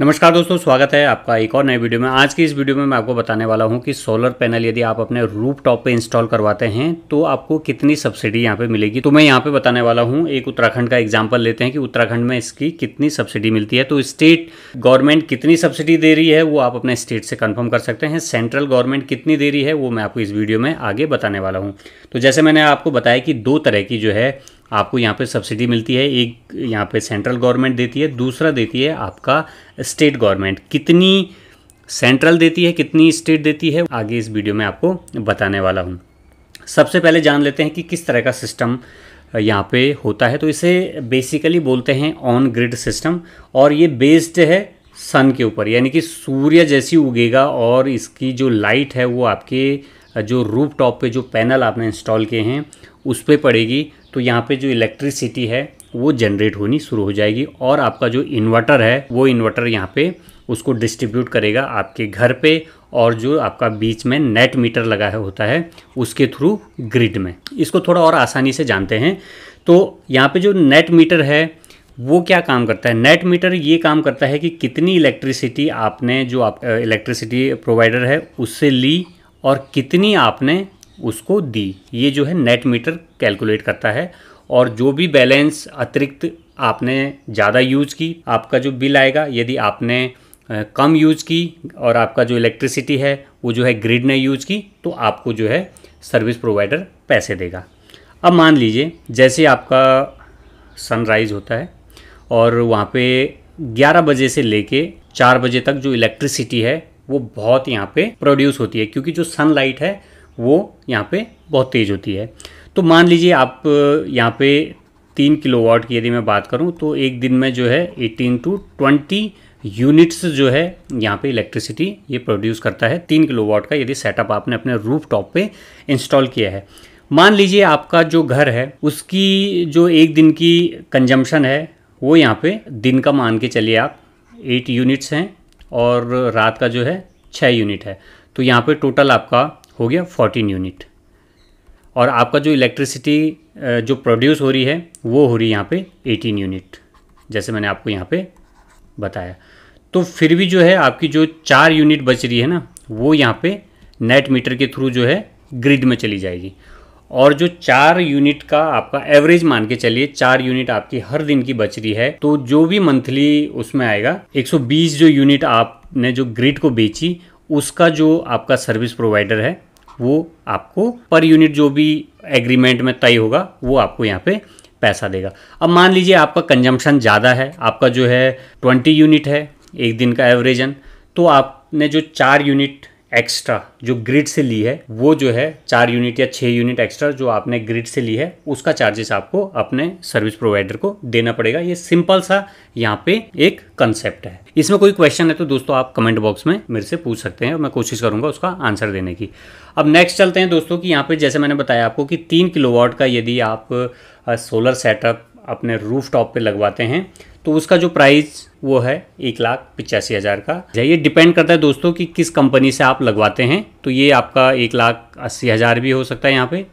नमस्कार दोस्तों, स्वागत है आपका एक और नए वीडियो में। आज की इस वीडियो में मैं आपको बताने वाला हूं कि सोलर पैनल यदि आप अपने रूफ टॉप पे इंस्टॉल करवाते हैं तो आपको कितनी सब्सिडी यहां पे मिलेगी। तो मैं यहां पे बताने वाला हूं, एक उत्तराखंड का एग्जांपल लेते हैं कि उत्तराखंड में इसकी कितनी सब्सिडी मिलती है। तो स्टेट गवर्नमेंट कितनी सब्सिडी दे रही है वो आप अपने स्टेट से कन्फर्म कर सकते हैं। सेंट्रल गवर्नमेंट कितनी दे रही है वो मैं आपको इस वीडियो में आगे बताने वाला हूँ। तो जैसे मैंने आपको बताया कि दो तरह की जो है आपको यहाँ पे सब्सिडी मिलती है। एक यहाँ पे सेंट्रल गवर्नमेंट देती है, दूसरा देती है आपका स्टेट गवर्नमेंट। कितनी सेंट्रल देती है, कितनी स्टेट देती है, आगे इस वीडियो में आपको बताने वाला हूँ। सबसे पहले जान लेते हैं कि किस तरह का सिस्टम यहाँ पे होता है। तो इसे बेसिकली बोलते हैं ऑन ग्रिड सिस्टम, और ये बेस्ड है सन के ऊपर, यानी कि सूर्य जैसी उगेगा और इसकी जो लाइट है वो आपके जो रूफ टॉप पे जो पैनल आपने इंस्टॉल किए हैं उस पर पड़ेगी। तो यहाँ पे जो इलेक्ट्रिसिटी है वो जनरेट होनी शुरू हो जाएगी, और आपका जो इन्वर्टर है वो इन्वर्टर यहाँ पे उसको डिस्ट्रीब्यूट करेगा आपके घर पे, और जो आपका बीच में नेट मीटर लगा है होता है उसके थ्रू ग्रिड में। इसको थोड़ा और आसानी से जानते हैं। तो यहाँ पे जो नेट मीटर है वो क्या काम करता है। नेट मीटर ये काम करता है कि कितनी इलेक्ट्रिसिटी आपने जो आप इलेक्ट्रिसिटी प्रोवाइडर है उससे ली और कितनी आपने उसको दी, ये जो है नेट मीटर कैलकुलेट करता है। और जो भी बैलेंस अतिरिक्त आपने ज़्यादा यूज की, आपका जो बिल आएगा, यदि आपने कम यूज की और आपका जो इलेक्ट्रिसिटी है वो जो है ग्रिड ने यूज की, तो आपको जो है सर्विस प्रोवाइडर पैसे देगा। अब मान लीजिए जैसे आपका सनराइज़ होता है और वहाँ पे 11 बजे से लेके 4 बजे तक जो इलेक्ट्रिसिटी है वो बहुत यहाँ पे प्रोड्यूस होती है, क्योंकि जो सनलाइट है वो यहाँ पे बहुत तेज़ होती है। तो मान लीजिए आप यहाँ पे 3 किलोवाट की यदि मैं बात करूँ तो एक दिन में जो है 18 to 20 यूनिट्स जो है यहाँ पे इलेक्ट्रिसिटी ये प्रोड्यूस करता है 3 किलोवाट का, यदि सेटअप आपने अपने रूफ टॉप पे इंस्टॉल किया है। मान लीजिए आपका जो घर है उसकी जो एक दिन की कंजम्पशन है वो यहाँ पे दिन का मान के चलिए आप 8 यूनिट्स हैं और रात का जो है 6 यूनिट है। तो यहाँ पे टोटल आपका हो गया 14 यूनिट, और आपका जो इलेक्ट्रिसिटी जो प्रोड्यूस हो रही है वो हो रही है यहाँ पे 18 यूनिट, जैसे मैंने आपको यहाँ पे बताया। तो फिर भी जो है आपकी जो 4 यूनिट बच रही है ना वो यहाँ पे नेट मीटर के थ्रू जो है ग्रिड में चली जाएगी। और जो 4 यूनिट का आपका एवरेज मान के चलिए 4 यूनिट आपकी हर दिन की बच रही है, तो जो भी मंथली उसमें आएगा 120 जो यूनिट आपने जो ग्रिड को बेची उसका जो आपका सर्विस प्रोवाइडर है वो आपको पर यूनिट जो भी एग्रीमेंट में तय होगा वो आपको यहाँ पे पैसा देगा। अब मान लीजिए आपका कंजम्पशन ज़्यादा है, आपका जो है 20 यूनिट है एक दिन का एवरेजन, तो आपने जो 4 यूनिट एक्स्ट्रा जो ग्रिड से ली है वो जो है 4 यूनिट या 6 यूनिट एक्स्ट्रा जो आपने ग्रिड से ली है उसका चार्जेस आपको अपने सर्विस प्रोवाइडर को देना पड़ेगा। ये सिंपल सा यहाँ पे एक कंसेप्ट है। इसमें कोई क्वेश्चन है तो दोस्तों आप कमेंट बॉक्स में मेरे से पूछ सकते हैं और मैं कोशिश करूंगा उसका आंसर देने की। अब नेक्स्ट चलते हैं दोस्तों कि यहाँ पे जैसे मैंने बताया आपको कि 3 किलोवाट का यदि आप सोलर सेटअप अपने रूफ टॉप पे लगवाते हैं तो उसका जो प्राइस वो है 1,85,000 का। ये डिपेंड करता है दोस्तों कि किस कंपनी से आप लगवाते हैं। तो ये आपका 1,80,000 भी हो सकता है यहाँ पे,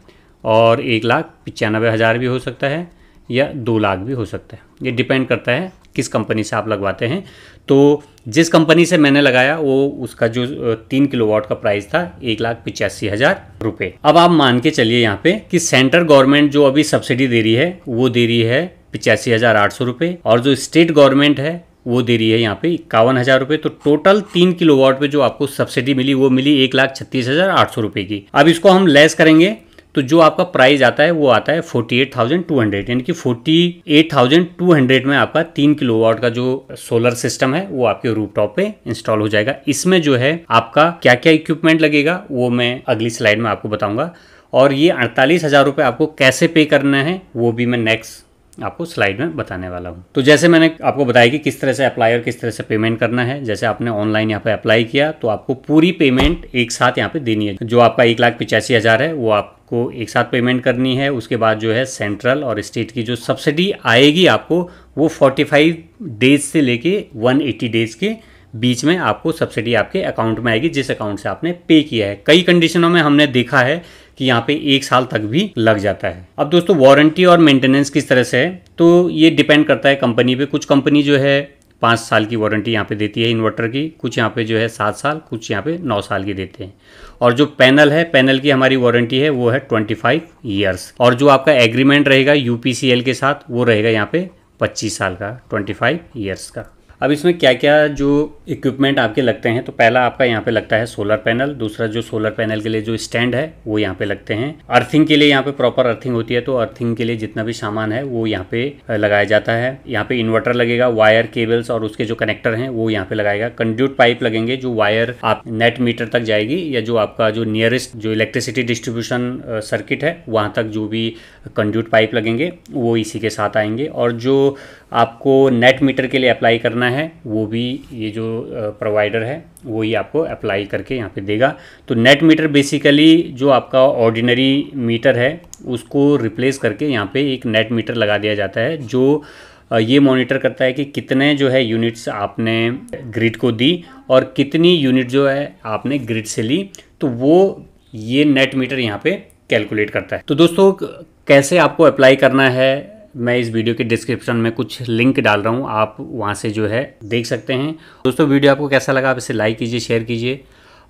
और 1,95,000 भी हो सकता है, या 2 लाख भी हो सकता है। ये डिपेंड करता है किस कंपनी से आप लगवाते हैं। तो जिस कंपनी से मैंने लगाया वो उसका जो 3 किलोवाट का प्राइस था 1,85,000 रुपये। अब आप मान के चलिए यहाँ पे कि सेंट्रल गवर्नमेंट जो अभी सब्सिडी दे रही है वो दे रही है 85,800 रुपये, और जो स्टेट गवर्नमेंट है वो दे रही है यहाँ पे 51,000 रुपये। तो टोटल 3 किलोवाट पे जो आपको सब्सिडी मिली वो मिली 1,36,800 रुपये की। अब इसको हम लेस करेंगे तो जो आपका प्राइस आता है वो आता है 48,200, यानी कि 48,200 में आपका 3 किलोवाट का जो सोलर सिस्टम है वो आपके रूफ टॉप पे इंस्टॉल हो जाएगा। इसमें जो है आपका क्या क्या इक्विपमेंट लगेगा वो मैं अगली स्लाइड में आपको बताऊंगा, और ये 48,000 रुपये आपको कैसे पे करना है वो भी मैं नेक्स्ट आपको स्लाइड में बताने वाला हूँ। तो जैसे मैंने आपको बताया कि किस तरह से अप्लाई और किस तरह से पेमेंट करना है। जैसे आपने ऑनलाइन यहाँ पे अप्लाई किया तो आपको पूरी पेमेंट एक साथ यहाँ पे देनी है। जो आपका 1,85,000 है वो आपको एक साथ पेमेंट करनी है। उसके बाद जो है सेंट्रल और स्टेट की जो सब्सिडी आएगी आपको वो 45 डेज से लेके 180 डेज के बीच में आपको सब्सिडी आपके अकाउंट में आएगी, जिस अकाउंट से आपने पे किया है। कई कंडीशनों में हमने देखा है कि यहाँ पे 1 साल तक भी लग जाता है। अब दोस्तों वारंटी और मेंटेनेंस किस तरह से है, तो ये डिपेंड करता है कंपनी पे। कुछ कंपनी जो है 5 साल की वारंटी यहाँ पे देती है इन्वर्टर की, कुछ यहाँ पे जो है 7 साल, कुछ यहाँ पे 9 साल की देते हैं। और जो पैनल है, पैनल की हमारी वारंटी है वो है 25 ईयर्स। और जो आपका एग्रीमेंट रहेगा यूपीसीएल के साथ वो रहेगा यहाँ पे 25 साल का, 25 ईयर्स का। अब इसमें क्या क्या जो इक्विपमेंट आपके लगते हैं, तो पहला आपका यहाँ पे लगता है सोलर पैनल, दूसरा जो सोलर पैनल के लिए जो स्टैंड है वो यहाँ पे लगते हैं। अर्थिंग के लिए यहाँ पे प्रॉपर अर्थिंग होती है, तो अर्थिंग के लिए जितना भी सामान है वो यहाँ पे लगाया जाता है। यहाँ पे इन्वर्टर लगेगा, वायर, केबल्स और उसके जो कनेक्टर हैं वो यहाँ पे लगाएगा। कंड्यूट पाइप लगेंगे, जो वायर आप नेट मीटर तक जाएगी या जो आपका जो नियरेस्ट जो इलेक्ट्रिसिटी डिस्ट्रीब्यूशन सर्किट है वहाँ तक जो भी कंड्यूट पाइप लगेंगे वो इसी के साथ आएंगे। और जो आपको नेट मीटर के लिए अप्लाई करना है वो भी ये जो प्रोवाइडर है वो ही आपको अप्लाई करके यहाँ पे देगा। तो नेट मीटर बेसिकली जो आपका ऑर्डिनरी मीटर है उसको रिप्लेस करके यहाँ पे एक नेट मीटर लगा दिया जाता है, जो ये मॉनिटर करता है कि कितने जो है यूनिट्स आपने ग्रिड को दी और कितनी यूनिट जो है आपने ग्रिड से ली, तो वो ये नेट मीटर यहाँ पे कैलकुलेट करता है। तो दोस्तों कैसे आपको अप्लाई करना है, मैं इस वीडियो के डिस्क्रिप्शन में कुछ लिंक डाल रहा हूँ, आप वहाँ से जो है देख सकते हैं। दोस्तों वीडियो आपको कैसा लगा आप इसे लाइक कीजिए, शेयर कीजिए।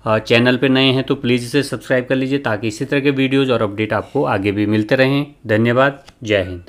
चैनल पे नए हैं तो प्लीज़ इसे सब्सक्राइब कर लीजिए ताकि इसी तरह के वीडियोज़ और अपडेट आपको आगे भी मिलते रहें। धन्यवाद, जय हिंद।